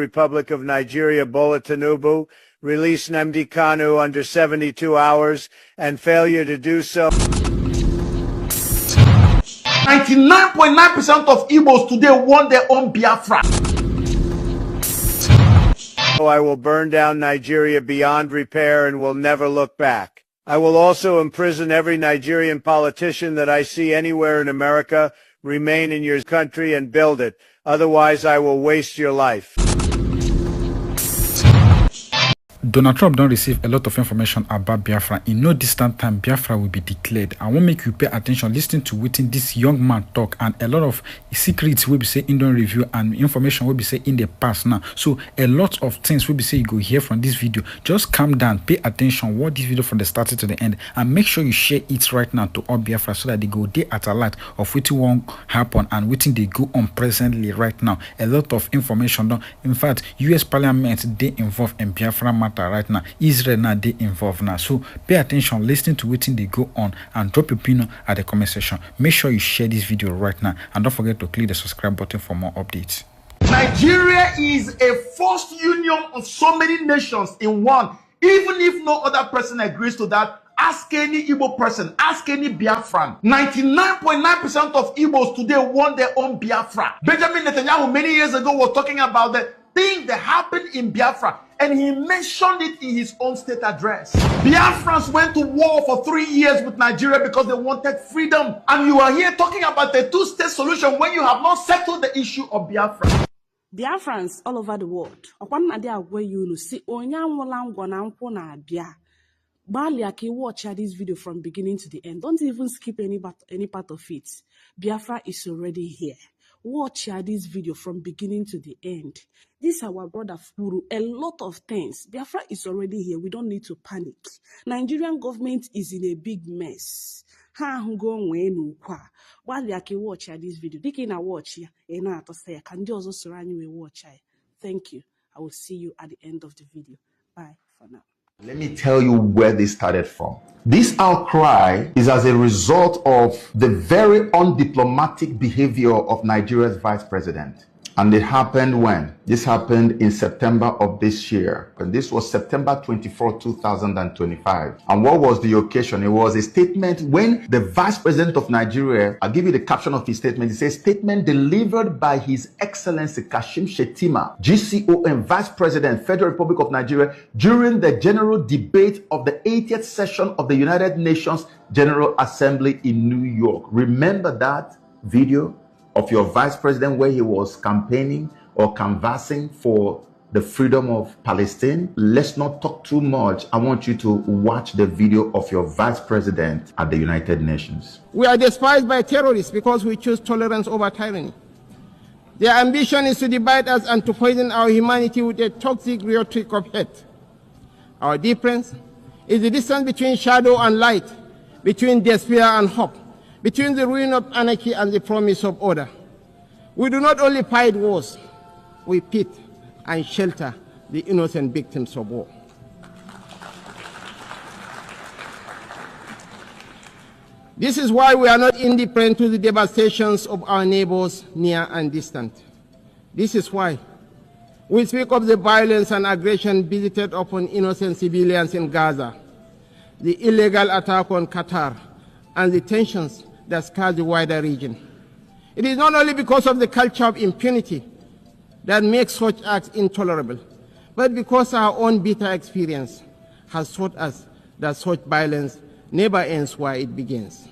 Republic of Nigeria Bola Tinubu release Nnamdi Kanu under 72 hours and failure to do so. 99.9% of Igbos today want their own Biafra. I will burn down Nigeria beyond repair and will never look back. I will also imprison every Nigerian politician that I see anywhere in America. Remain in your country and build it. Otherwise, I will waste your life. Donald Trump don't receive a lot of information about Biafra. In no distant time, Biafra will be declared. I won't make you pay attention, listen to what this young man talk, and a lot of secrets will be say in the review and information will be say in the past now. So a lot of things will be say you go hear from this video. Just calm down, pay attention, watch this video from the start to the end, and make sure you share it right now to all Biafra so that they go there at a lot of what won't happen and what they go on presently right now. A lot of information done. In fact, US Parliament they involved in Biafra matter right now. Israel now they involved now. So pay attention, listen to what they go on, and drop your opinion at the comment section. Make sure you share this video right now, and don't forget to click the subscribe button for more updates. Nigeria is a forced union of so many nations in one. Even if no other person agrees to that, ask any Igbo person, ask any Biafran. 99.9% of Igbos today want their own Biafra. Benjamin Netanyahu many years ago was talking about the thing that happened in Biafra, and he mentioned it in his own state address. Biafrans went to war for 3 years with Nigeria because they wanted freedom. And you are here talking about the two-state solution when you have not settled the issue of Biafra. Biafrans all over the world. Watch this video from beginning to the end. Don't even skip any part of it. Biafra is already here. Watch this video from beginning to the end. This our brother Furu. A lot of things. Biafra is already here. We don't need to panic. Nigerian government is in a big mess. While watch this video, they can watch here. Can you also surround you watch? Thank you. I will see you at the end of the video. Bye for now. Let me tell you where this started from. This outcry is as a result of the very undiplomatic behavior of Nigeria's vice president. And it happened when? This happened in September of this year. And this was September 24, 2025. And what was the occasion? It was a statement when the vice president of Nigeria, I'll give you the caption of his statement. It says, statement delivered by His Excellency Kashim Shettima, GCOM, Vice President, Federal Republic of Nigeria, during the general debate of the 80th session of the United Nations General Assembly in New York. Remember that video of your vice president where he was campaigning or canvassing for the freedom of Palestine? Let's not talk too much. I want you to watch the video of your vice president at the United Nations. We are despised by terrorists because we choose tolerance over tyranny. Their ambition is to divide us and to poison our humanity with a toxic rhetoric of hate. Our difference is the distance between shadow and light, between despair and hope, between the ruin of anarchy and the promise of order. We do not only fight wars, we pit and shelter the innocent victims of war. This is why we are not indifferent to the devastations of our neighbors near and distant. This is why we speak of the violence and aggression visited upon innocent civilians in Gaza, the illegal attack on Qatar, and the tensions that scar the wider region. It is not only because of the culture of impunity that makes such acts intolerable, but because our own bitter experience has taught us that such violence never ends where it begins.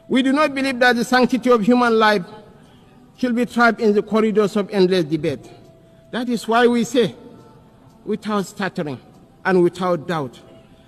We do not believe that the sanctity of human life should be trapped in the corridors of endless debate. That is why we say, without stuttering and without doubt,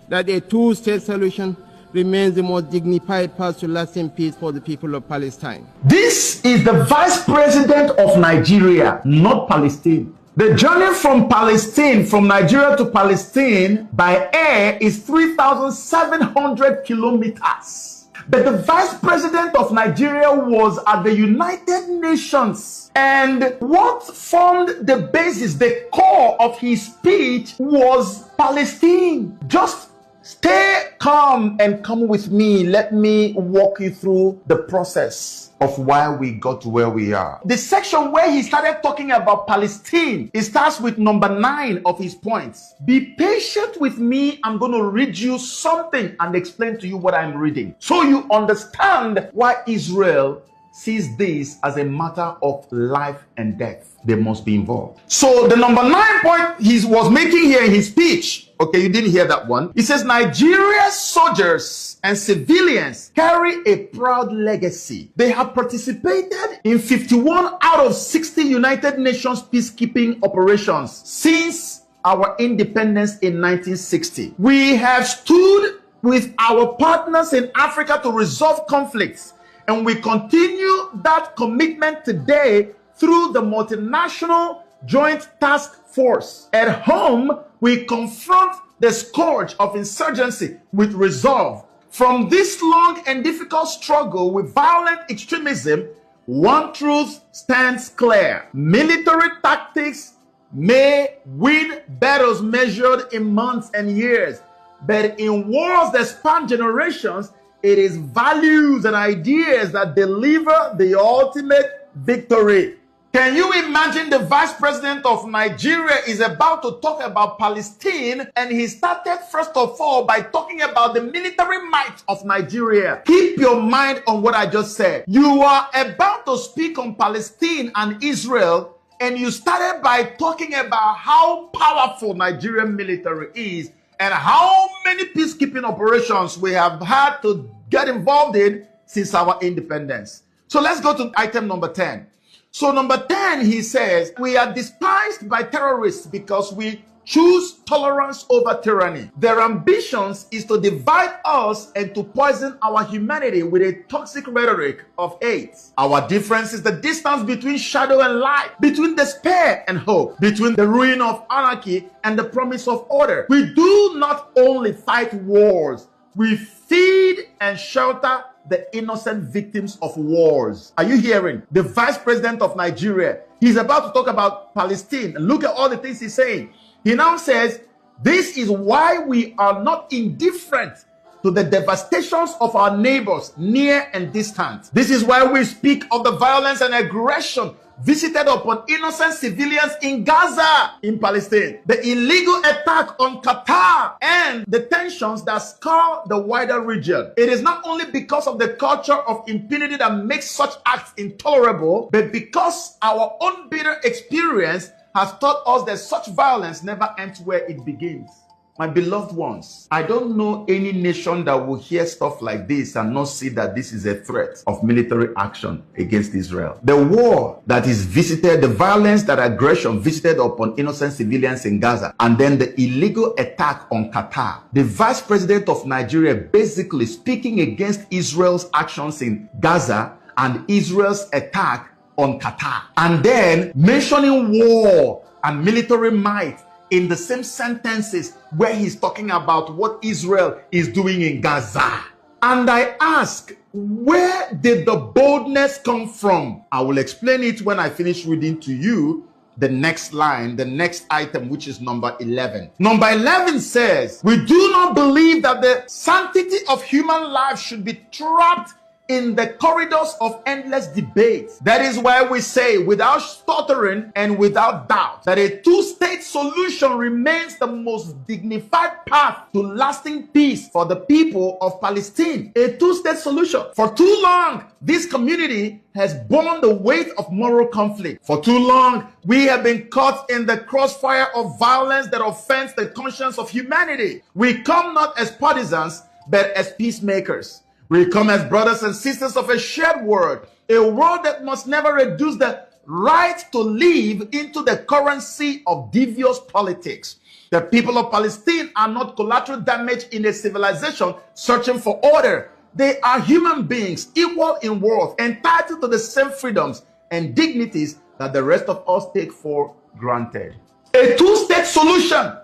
that a two-state solution remains the most dignified path to lasting peace for the people of Palestine. This is the vice president of Nigeria, not Palestine. The journey from Palestine, from Nigeria to Palestine by air is 3,700 kilometers. But the vice president of Nigeria was at the United Nations. And what formed the basis, the core of his speech was Palestine. Just Stay calm and come with me. Let me walk you through the process of why we got to where we are. The section where he started talking about Palestine, it starts with number 9 of his points. Be patient with me. I'm going to read you something and explain to you what I'm reading, so you understand why Israel sees this as a matter of life and death. They must be involved. So the number 9 point he was making here in his speech, okay, you didn't hear that one. He says Nigeria's soldiers and civilians carry a proud legacy. They have participated in 51 out of 60 United Nations peacekeeping operations since our independence in 1960. We have stood with our partners in Africa to resolve conflicts, and we continue that commitment today through the multinational joint task force. At home, we confront the scourge of insurgency with resolve. From this long and difficult struggle with violent extremism, one truth stands clear. Military tactics may win battles measured in months and years, but in wars that span generations, it is values and ideas that deliver the ultimate victory. Can you imagine the vice president of Nigeria is about to talk about Palestine, and he started first of all by talking about the military might of Nigeria. Keep your mind on what I just said. You are about to speak on Palestine and Israel, and you started by talking about how powerful Nigerian military is and how many peacekeeping operations we have had to get involved in since our independence. So let's go to item number 10. So number 10, he says, we are despised by terrorists because we choose tolerance over tyranny. Their ambitions is to divide us and to poison our humanity with a toxic rhetoric of hate. Our difference is the distance between shadow and light, between despair and hope, between the ruin of anarchy and the promise of order. We do not only fight wars, we feed and shelter the innocent victims of wars. Are you hearing? The vice president of Nigeria, he's about to talk about Palestine. And look at all the things he's saying. He now says, this is why we are not indifferent to the devastations of our neighbors, near and distant. This is why we speak of the violence and aggression visited upon innocent civilians in Gaza, in Palestine, the illegal attack on Qatar, and the tensions that scar the wider region. It is not only because of the culture of impunity that makes such acts intolerable, but because our own bitter experience has taught us that such violence never ends where it begins. My beloved ones, I don't know any nation that will hear stuff like this and not see that this is a threat of military action against Israel. The war that is visited, the violence, that aggression visited upon innocent civilians in Gaza, and then the illegal attack on Qatar. The vice president of Nigeria basically speaking against Israel's actions in Gaza and Israel's attack on Qatar, and then mentioning war and military might in the same sentences where he's talking about what Israel is doing in Gaza. And I ask, where did the boldness come from? I will explain it when I finish reading to you the next line, the next item, which is number 11. Number 11 says, we do not believe that the sanctity of human life should be trapped in the corridors of endless debate. That is why we say, without stuttering and without doubt, that a two-state solution remains the most dignified path to lasting peace for the people of Palestine. A two-state solution. For too long, this community has borne the weight of moral conflict. For too long, we have been caught in the crossfire of violence that offends the conscience of humanity. We come not as partisans, but as peacemakers. We come as brothers and sisters of a shared world, a world that must never reduce the right to live into the currency of devious politics. The people of Palestine are not collateral damage in a civilization searching for order. They are human beings, equal in worth, entitled to the same freedoms and dignities that the rest of us take for granted. A two-state solution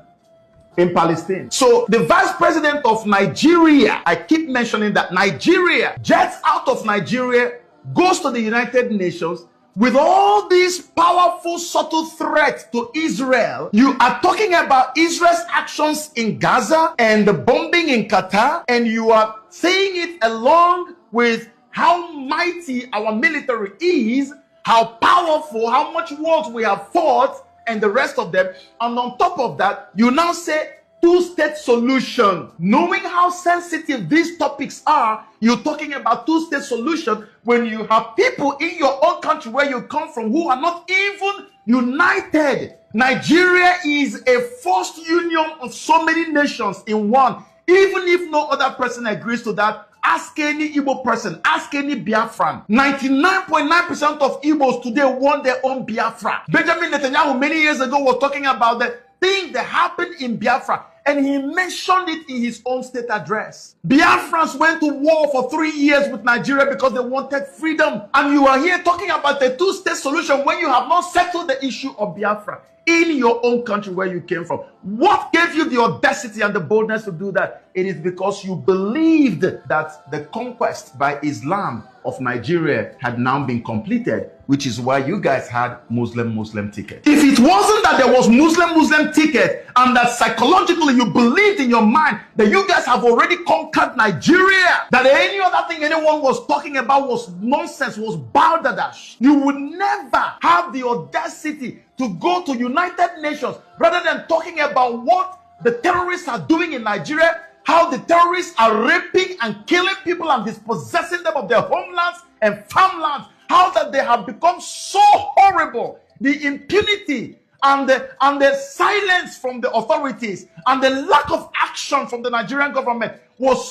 in Palestine. So the vice president of Nigeria, I keep mentioning that Nigeria, jets out of Nigeria, goes to the United Nations, with all these powerful, subtle threats to Israel, you are talking about Israel's actions in Gaza and the bombing in Qatar, and you are saying it along with how mighty our military is, how powerful, how much wars we have fought, and the rest of them. And on top of that, you now say two-state solution. Knowing how sensitive these topics are, you're talking about two-state solution when you have people in your own country where you come from who are not even united. Nigeria is a forced union of so many nations in one. Even if no other person agrees to that, ask any Igbo person, ask any Biafran. 99.9% of Igbos today want their own Biafra. Benjamin Netanyahu many years ago was talking about the thing that happened in Biafra, and he mentioned it in his own state address. Biafrans went to war for 3 years with Nigeria because they wanted freedom. And you are here talking about the two-state solution when you have not settled the issue of Biafra in your own country where you came from. What gave you the audacity and the boldness to do that? It is because you believed that the conquest by Islam of Nigeria had now been completed, which is why you guys had Muslim ticket. If it wasn't that there was Muslim ticket and that psychologically you believed in your mind that you guys have already conquered Nigeria, that any other thing anyone was talking about was nonsense, was balderdash, you would never have the audacity to go to United Nations rather than talking about what the terrorists are doing in Nigeria, how the terrorists are raping and killing people and dispossessing them of their homelands and farmlands, how that they have become so horrible. The impunity and the silence from the authorities and the lack of action from the Nigerian government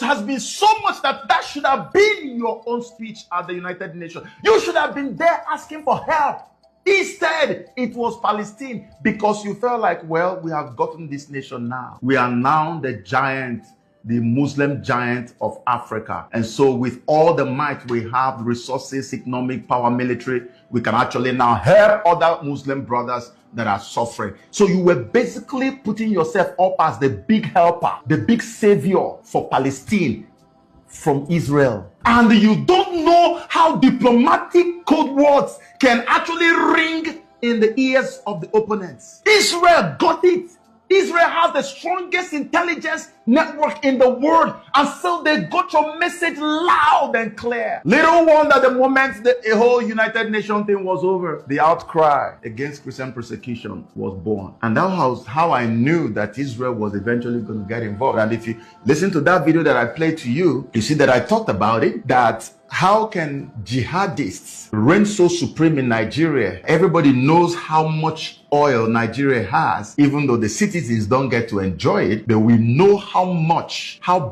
has been so much that should have been your own speech at the United Nations. You should have been there asking for help. Instead, it was Palestine because you felt like, well, we have gotten this nation now. We are now the giant, the Muslim giant of Africa. And so with all the might we have, resources, economic power, military, we can actually now help other Muslim brothers that are suffering. So you were basically putting yourself up as the big helper, the big savior for Palestine from Israel. And you don't know how diplomatic code words can actually ring in the ears of the opponents. Israel got it. Israel has the strongest intelligence network in the world, and so they got your message loud and clear. Little wonder the moment the whole United Nations thing was over, the outcry against Christian persecution was born. And that was how I knew that Israel was eventually going to get involved. And if you listen to that video that I played to you, you see that I talked about it, that how can jihadists reign so supreme in Nigeria? Everybody knows how much oil Nigeria has, even though the citizens don't get to enjoy it, but we know how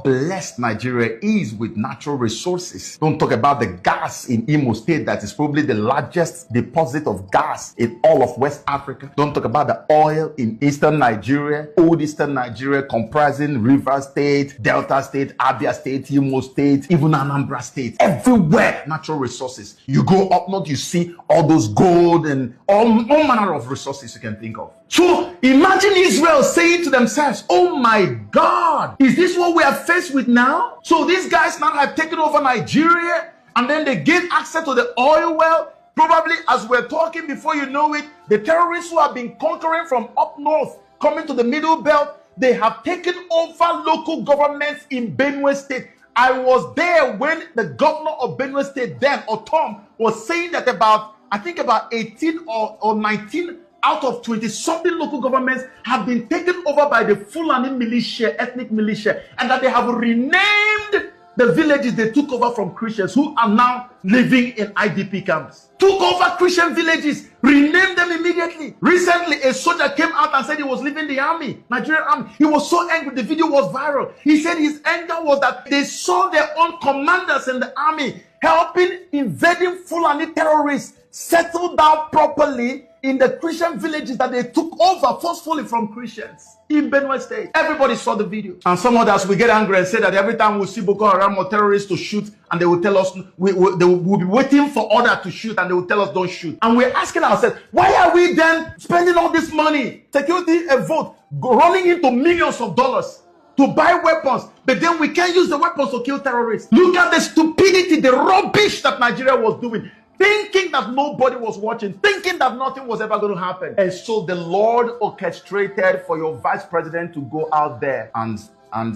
blessed Nigeria is with natural resources. Don't talk about the gas in Imo State that is probably the largest deposit of gas in all of West Africa. Don't talk about the oil in Eastern Nigeria, old Eastern Nigeria, comprising Rivers State, Delta State, Abia State, Imo State, even Anambra State. Everywhere natural resources. You go up north, you see all those gold and all manner of resources you can think of. So imagine Israel saying to themselves, oh my God, is this what we are faced with now? So these guys now have taken over Nigeria and then they gain access to the oil well. Probably as we're talking, before you know it, the terrorists who have been conquering from up north, coming to the middle belt, they have taken over local governments in Benue State. I was there when the governor of Benue State then, Otom, was saying that about 18 or 19 out of 20-something local governments have been taken over by the Fulani militia, ethnic militia, and that they have renamed the villages they took over from Christians who are now living in IDP camps. Took over Christian villages, renamed them immediately. Recently, a soldier came out and said he was leaving the army, Nigerian army. He was so angry, the video was viral. He said his anger was that they saw their own commanders in the army helping invading Fulani terrorists settle down properly in the Christian villages that they took over forcefully from Christians in Benue State. Everybody saw the video. And some others will get angry and say that every time we see Boko Haram or terrorists to shoot, and they will tell us, they will be waiting for order to shoot, and they will tell us don't shoot. And we're asking ourselves, why are we then spending all this money, security, a vote, running into millions of dollars to buy weapons, but then we can't use the weapons to kill terrorists? Look at the stupidity, the rubbish that Nigeria was doing. thinking that nobody was watching, thinking that nothing was ever going to happen. And so the Lord orchestrated for your vice president to go out there and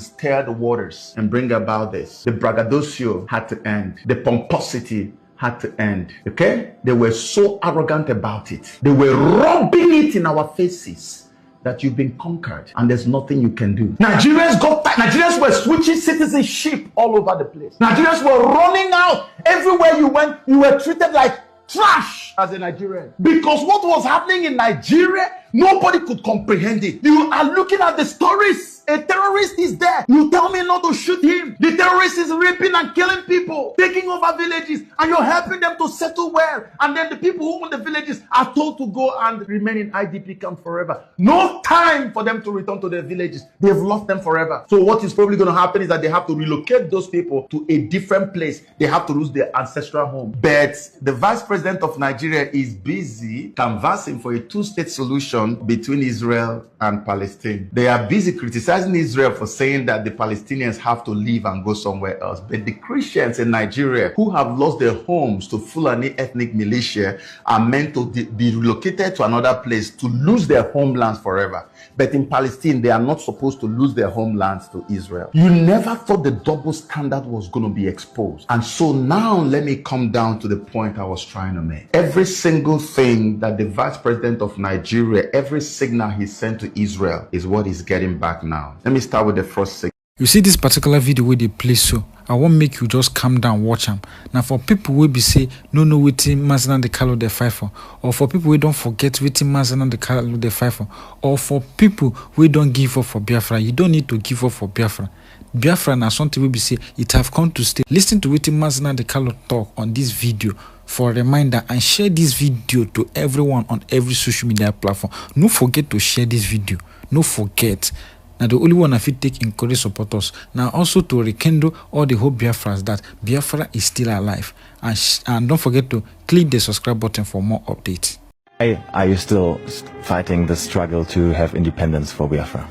stir the waters and bring about this. The braggadocio had to end. The pomposity had to end. Okay? They were so arrogant about it. They were rubbing it in our faces that you've been conquered and there's nothing you can do. Nigerians were switching citizenship all over the place. Nigerians were running out. Everywhere you went, you were treated like trash as a Nigerian. Because what was happening in Nigeria, nobody could comprehend it. You are looking at the stories. A terrorist is there. You tell me not to shoot him. The terrorist is raping and killing people, taking over villages, and you're helping them to settle well. And then the people who own the villages are told to go and remain in IDP camp forever. No time for them to return to their villages. They've lost them forever. So what is probably going to happen is that they have to relocate those people to a different place. They have to lose their ancestral home. But the vice president of Nigeria is busy canvassing for a two-state solution between Israel and Palestine. They are busy criticizing Israel for saying that the Palestinians have to leave and go somewhere else. But the Christians in Nigeria who have lost their homes to Fulani ethnic militia are meant to be relocated to another place to lose their homelands forever. But in Palestine, they are not supposed to lose their homelands to Israel. You never thought the double standard was going to be exposed. And so now let me come down to the point I was trying to make. Every single thing that the vice president of Nigeria, every signal he sent to Israel is what he's getting back now. Let me start with the first signal. You see this particular video where they play, so I won't make you just calm down, watch them. Now for people will be say no waiting Mazana the Kalo they fight for, or for people who don't forget waiting Mazana the Kalo they fight for, or for people who don't give up for Biafra. You don't need to give up for Biafra. Biafra now something will be say it have come to stay. Listen to waiting Mazana the Kalo talk on this video for a reminder, and share this video to everyone on every social media platform. No forget to share this video. No forget. Now the only one I feel take encourage supporters. Now also to rekindle all the hope Biafras that Biafra is still alive. And don't forget to click the subscribe button for more updates. Why are you still fighting the struggle to have independence for Biafra?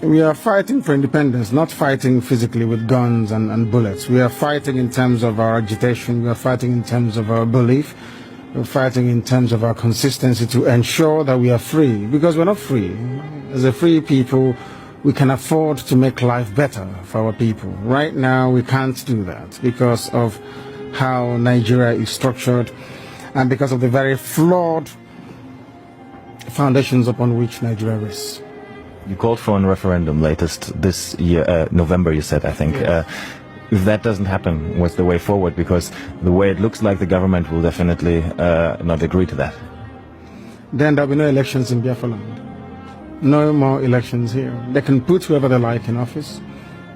We are fighting for independence, not fighting physically with guns and bullets. We are fighting in terms of our agitation. We are fighting in terms of our belief. We're fighting in terms of our consistency to ensure that we are free, because we're not free. As a free people, we can afford to make life better for our people. Right now, we can't do that because of how Nigeria is structured and because of the very flawed foundations upon which Nigeria rests. You called for a referendum latest this year, November, you said, I think. Yes. If that doesn't happen, what's the way forward? Because the way it looks like the government will definitely not agree to that. Then there'll be no elections in Biafra land. No more elections here. They can put whoever they like in office.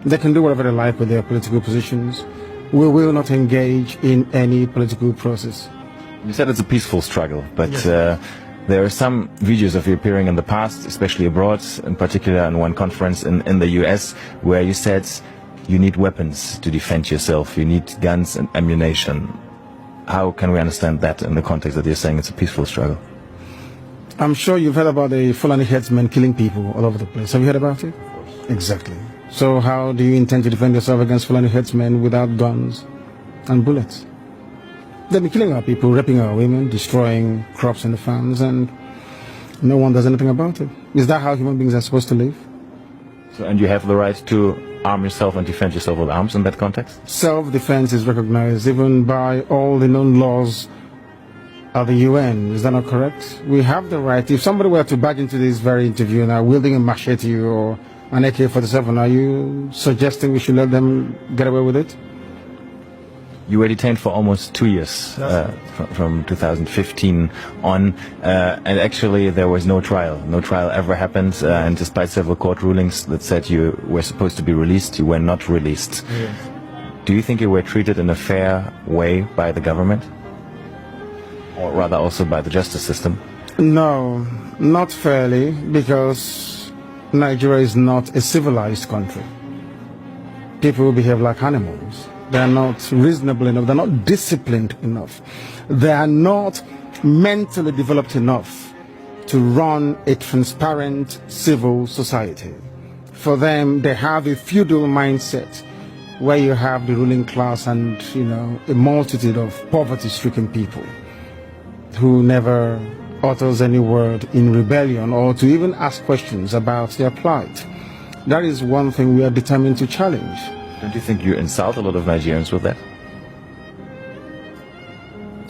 They can do whatever they like with their political positions. We will not engage in any political process. You said it's a peaceful struggle, but yes. There are some videos of you appearing in the past, especially abroad, in particular in one conference in the US, where you said you need weapons to defend yourself. You need guns and ammunition. How can we understand that in the context that you're saying it's a peaceful struggle? I'm sure you've heard about the Fulani headsmen killing people all over the place. Have you heard about it? Exactly. So how do you intend to defend yourself against Fulani headsmen without guns and bullets? They'll be killing our people, raping our women, destroying crops in the farms, and no one does anything about it. Is that how human beings are supposed to live? So, and you have the right to arm yourself and defend yourself with arms in that context? Self-defense is recognized even by all the known laws of the UN. Is that not correct? We have the right. If somebody were to barge into this very interview now wielding a machete or an AK-47, are you suggesting we should let them get away with it? You were detained for almost 2 years, from 2015 on, and actually there was no trial. No trial ever happened, and despite several court rulings that said you were supposed to be released, you were not released. Yes. Do you think you were treated in a fair way by the government? Or rather also by the justice system? No, not fairly, because Nigeria is not a civilized country. People behave like animals. They are not reasonable enough. They're not disciplined enough. They are not mentally developed enough to run a transparent civil society. For them, they have a feudal mindset where you have the ruling class and, a multitude of poverty-stricken people who never utters any word in rebellion or to even ask questions about their plight. That is one thing we are determined to challenge. Don't you think you insult a lot of Nigerians with that?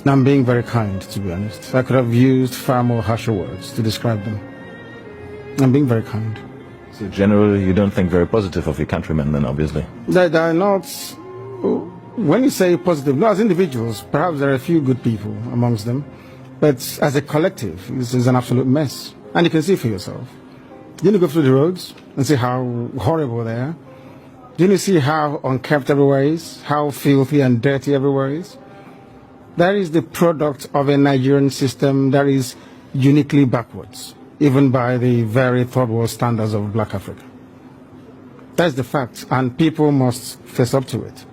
I'm being very kind, to be honest. I could have used far more harsher words to describe them. I'm being very kind. So generally you don't think very positive of your countrymen then, obviously? They are not... When you say positive, no, as individuals, perhaps there are a few good people amongst them. But as a collective, this is an absolute mess. And you can see for yourself. Didn't you go through the roads and see how horrible they are? Didn't you see how unkempt everywhere is? How filthy and dirty everywhere is? That is the product of a Nigerian system that is uniquely backwards, even by the very third world standards of Black Africa. That's the fact, and people must face up to it.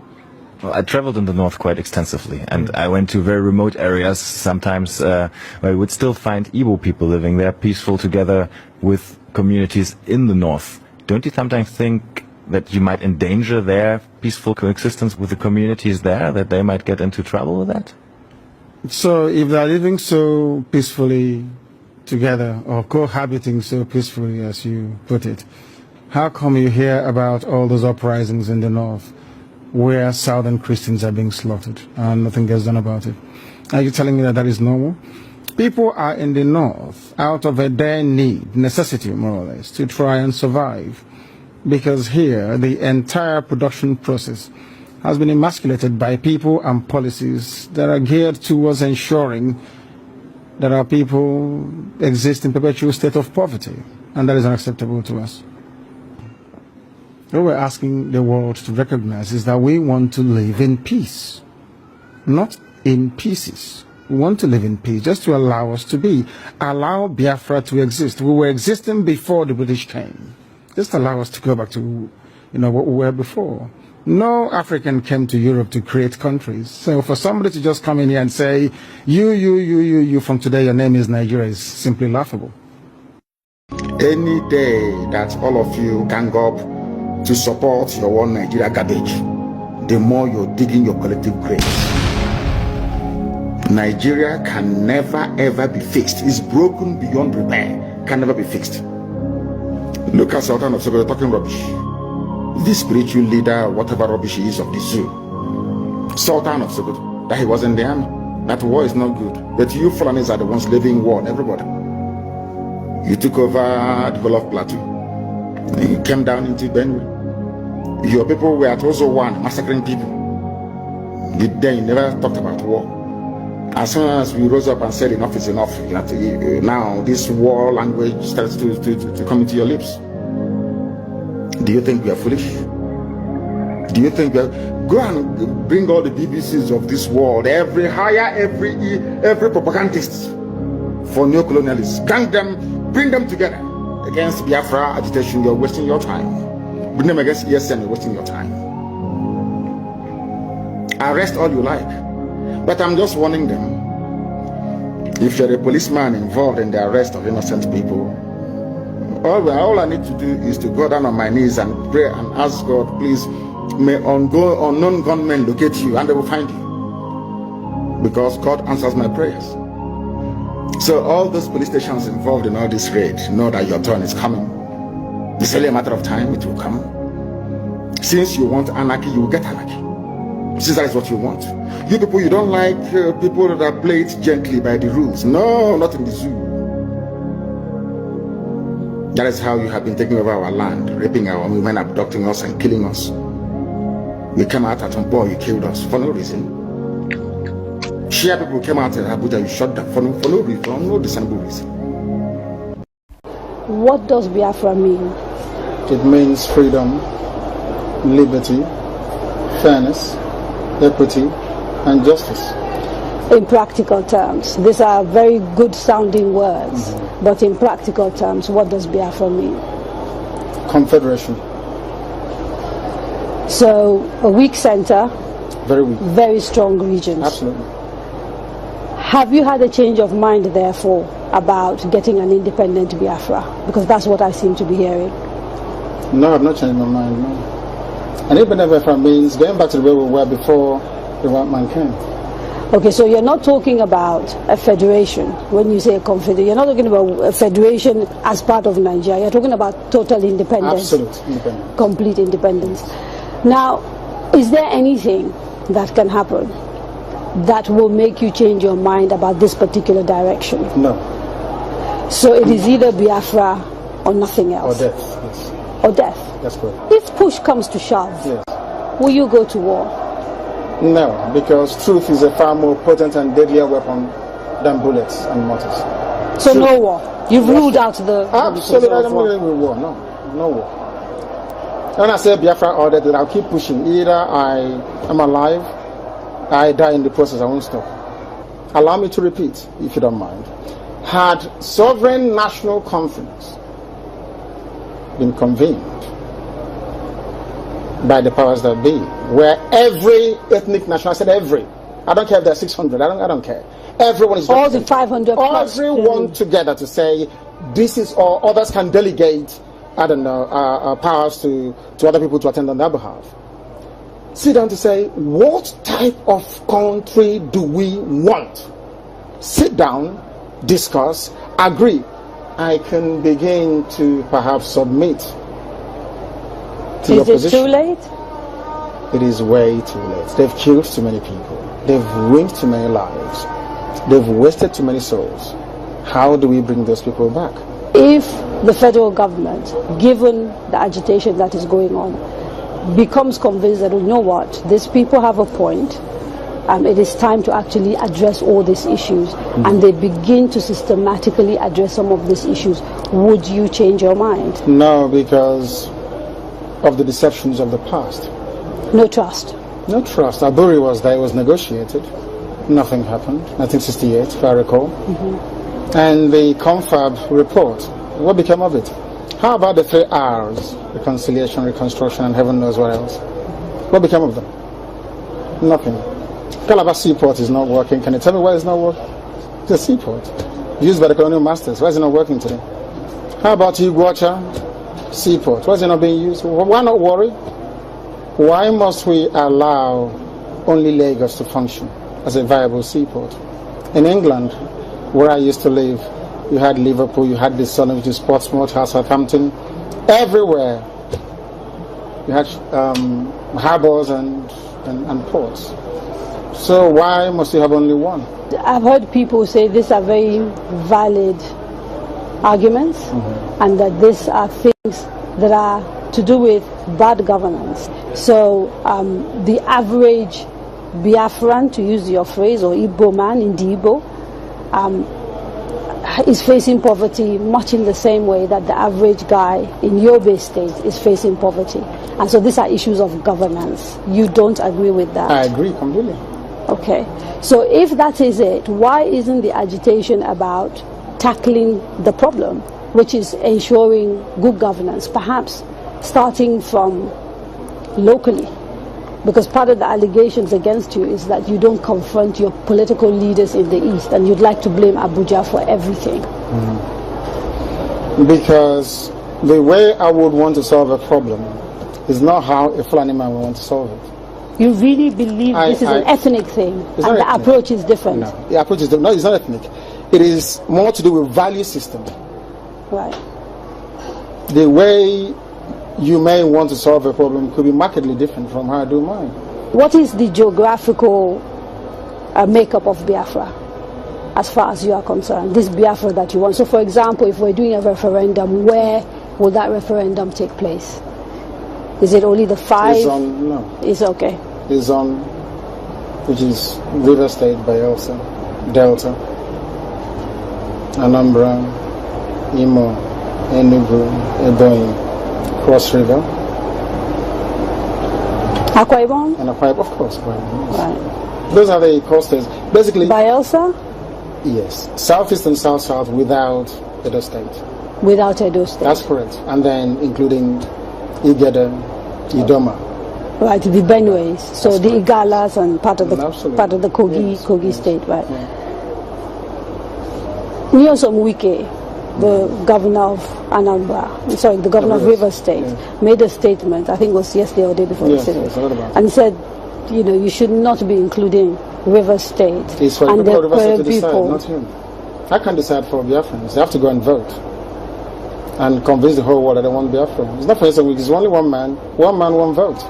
Well, I traveled in the north quite extensively, and I went to very remote areas sometimes where you would still find Igbo people living there, peaceful together with communities in the north. Don't you sometimes think that you might endanger their peaceful coexistence with the communities there, that they might get into trouble with that? So if they're living so peacefully together, or cohabiting so peacefully as you put it, how come you hear about all those uprisings in the north where Southern Christians are being slaughtered and nothing gets done about it? Are you telling me that that is normal? People are in the north out of a dire need, necessity more or less, to try and survive. Because here, the entire production process has been emasculated by people and policies that are geared towards ensuring that our people exist in perpetual state of poverty. And that is unacceptable to us. What we're asking the world to recognize is that we want to live in peace, not in pieces. We want to live in peace, just to allow us to be. Allow Biafra to exist. We were existing before the British came. Just allow us to go back to, what we were before. No African came to Europe to create countries. So for somebody to just come in here and say, you, from today your name is Nigeria is simply laughable. Any day that all of you gang up to support your own Nigeria garbage, the more you're digging your collective graves. Nigeria can never ever be fixed. It's broken beyond repair. Can never be fixed. Look at Sultan of Sokoto talking rubbish. The spiritual leader, whatever rubbish he is of the zoo. Sultan of Sokoto, that he was in the army. That war is not good. But you Fulanis are the ones living war on everybody. You took over the whole of Plateau. And you came down into Benue. Your people were at Ozo 1 massacring people. Then you never talked about war. As soon as we rose up and said enough is enough, now this war language starts to come into your lips. Do you think we are foolish? Do you think we are... Go and bring all the BBCs of this world, every propagandist for neo-colonialists. Gang them, bring them together against Biafra agitation. You're wasting your time. Bring them against ESN, you're wasting your time. Arrest all you like. But I'm just warning them, if you're a policeman involved in the arrest of innocent people, all I need to do is to go down on my knees and pray and ask God, please, may unknown gunmen locate you and they will find you. Because God answers my prayers. So all those police stations involved in all this raid know that your turn is coming. It's only a matter of time, it will come. Since you want anarchy, you will get anarchy. Since that is what you want. You people, you don't like people that play it gently by the rules. No, not in the zoo. That is how you have been taking over our land, raping our women, abducting us and killing us. We came out at some point, you killed us for no reason. Shia people came out at Abuja, you shot them for no reason, for no discernible reason. What does Biafra mean? It means freedom, liberty, fairness, equity, and justice. In practical terms, these are very good sounding words, but in practical terms, what does Biafra mean? Confederation. So, a weak center, Very weak. very strong regions. Absolutely. Have you had a change of mind, therefore, about getting an independent Biafra? Because that's what I seem to be hearing. No, I've not changed my mind, no. And if Biafra means going back to the way we were before the white man came. Okay, so you're not talking about a federation when you say a confederation. You're not talking about a federation as part of Nigeria. You're talking about total independence. Absolute independence. Complete independence. Now, is there anything that can happen that will make you change your mind about this particular direction? No. So it is either Biafra or nothing else? Or death, yes. Or death? That's correct. If push comes to shove, yes. Will you go to war? No, because truth is a far more potent and deadlier weapon than bullets and mortars. So truth. No war? You've ruled out the... Absolutely, I don't believe in war, no. No war. When I say Biafra or death, I'll keep pushing. Either I am alive, I die in the process, I won't stop. Allow me to repeat, if you don't mind. Had sovereign national conference been convened by the powers that be, where every ethnic nation, I said every, I don't care if there's 600, I don't care. Everyone is all the 500 plus. Everyone together to say, this is all, others can delegate, I don't know, powers to other people to attend on their behalf. Sit down to say, what type of country do we want? Sit down, discuss, agree. I can begin to perhaps submit to your position. Is it too late? It is way too late. They've killed too many people. They've ruined too many lives. They've wasted too many souls. How do we bring those people back? If the federal government, given the agitation that is going on, becomes convinced that, you know what, these people have a point, it is time to actually address all these issues, and they begin to systematically address some of these issues, would you change your mind? No, because of the deceptions of the past. No trust? No trust. Aburi was there, it was negotiated. Nothing happened. 1968, if I recall. And the confab report, what became of it? How about the 3 R's? Reconciliation, reconstruction, and heaven knows what else. What became of them? Nothing. Calabar Seaport is not working. Can you tell me why it's not working? It's a seaport used by the colonial masters. Why is it not working today? How about Iguacha Seaport? Why is it not being used? Why not worry? Why must we allow only Lagos to function as a viable seaport? In England, where I used to live, you had Liverpool, you had the Sun, which is Portsmouth, Southampton, everywhere. You had harbors and ports. So why must you have only one? I've heard people say these are very valid arguments, and that these are things that are to do with bad governance. So the average Biafran, to use your phrase, or Igbo man in the Igbo, is facing poverty much in the same way that the average guy in Yobe State is facing poverty. And so these are issues of governance. You don't agree with that? I agree completely. Okay. So if that is it, why isn't the agitation about tackling the problem, which is ensuring good governance, perhaps starting from locally? Because part of the allegations against you is that you don't confront your political leaders in the East, and you'd like to blame Abuja for everything. Because the way I would want to solve a problem is not how a Fulani man would want to solve it. You really believe this is an ethnic thing, and the approach is different? No, the approach is different. No, it's not ethnic. It is more to do with value system. Right. The way you may want to solve a problem could be markedly different from how I do mine. What is the geographical makeup of Biafra, as far as you are concerned? This Biafra that you want. So, for example, if we're doing a referendum, where will that referendum take place? Is it only the 5? It's on, no. It's okay. It's on, which is River State, Bayelsa, Delta, Anambra, Imo, Enugu, Ebonyi, Cross River. Akwa Ibom? And Akwa Ibom, of course. Right. Those are the coasters. Basically, Bayelsa? Yes. Southeast and South without Edo State. Without Edo State. That's correct. And then including Igede, Idoma. Right, the Benues. So that's the correct. Igalas and part of the Kogi, yes. Kogi yes. State, right? Yeah. Nyosom Wike the governor of the governor of Rivers State, made a statement, I think it was yesterday or the day before yesterday, and said, you know, you should not be including Rivers State and the poor people. Not him. I can't decide for Biafrans. They have to go and vote and convince the whole world that they want Biafra. It's not for instance, it's only one man, one vote.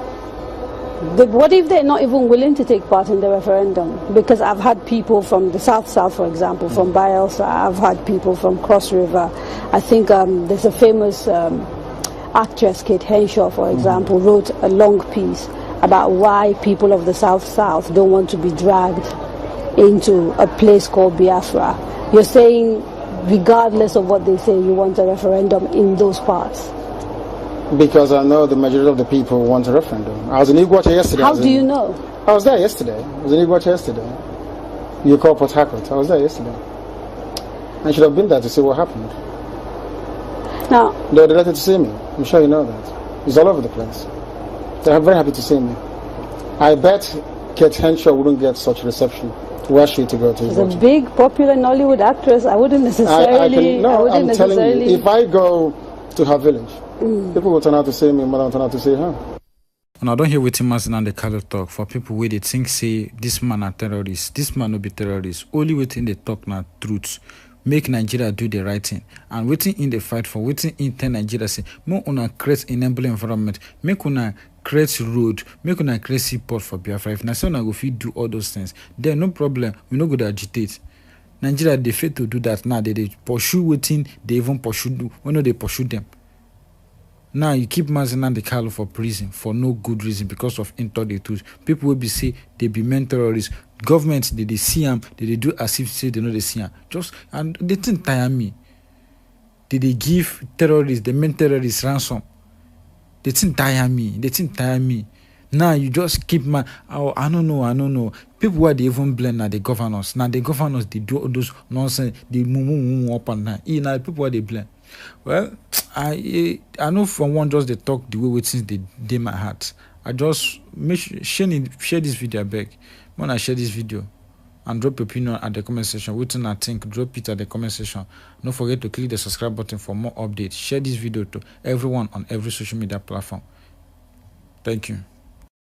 What if they're not even willing to take part in the referendum? Because I've had people from the South, for example, from Bielsa. I've had people from Cross River. I think there's a famous actress, Kate Henshaw, for example, wrote a long piece about why people of the South don't want to be dragged into a place called Biafra. You're saying, regardless of what they say, you want a referendum in those parts? Because I know the majority of the people want a referendum. I was in Iguacha yesterday. How do you know? I was there yesterday. I was in Iguacha yesterday. You call Port Harcourt. I was there yesterday. I should have been there to see what happened. Now, they were delighted to see me. I'm sure you know that. It's all over the place. They're very happy to see me. I bet Kate Henshaw wouldn't get such reception. Where she to go to? She's a big, popular Nollywood actress. I wouldn't necessarily. I'm telling you, if I go to her village, people will turn out to see me more than turn out to see her. And I don't hear waiting Mazi and the Kanu talk for people where they think say this man are terrorists, this man no be terrorist. Only waiting they talk na truth. Make Nigeria do the right thing. And waiting in the fight for waiting in ten Nigeria say, make una create enabling environment, make una create road, make una create seaport for Biafra. If Nation go fit do all those things, then no problem. We no go to agitate. Nigeria they fail to do that now. They pursue waiting, they even pursue when no they pursue them. Now you keep Mazi and the Kanu for prison for no good reason because of interdictus. People will be say they be men terrorists. Government they see them, they do as if say they know they see them. Just and they didn't tire me. They give terrorists, the men terrorists ransom. They didn't tire me. Now you just keep I don't know. People where they even blame now the governors. Now the governors they do all those nonsense, they move up and down. Now people where they blame. Well, I know from one just they talk the way with things they my heart. I just share this video, I beg. When I share this video and drop your opinion at the comment section, waiting I think, drop it at the comment section. Don't forget to click the subscribe button for more updates. Share this video to everyone on every social media platform. Thank you.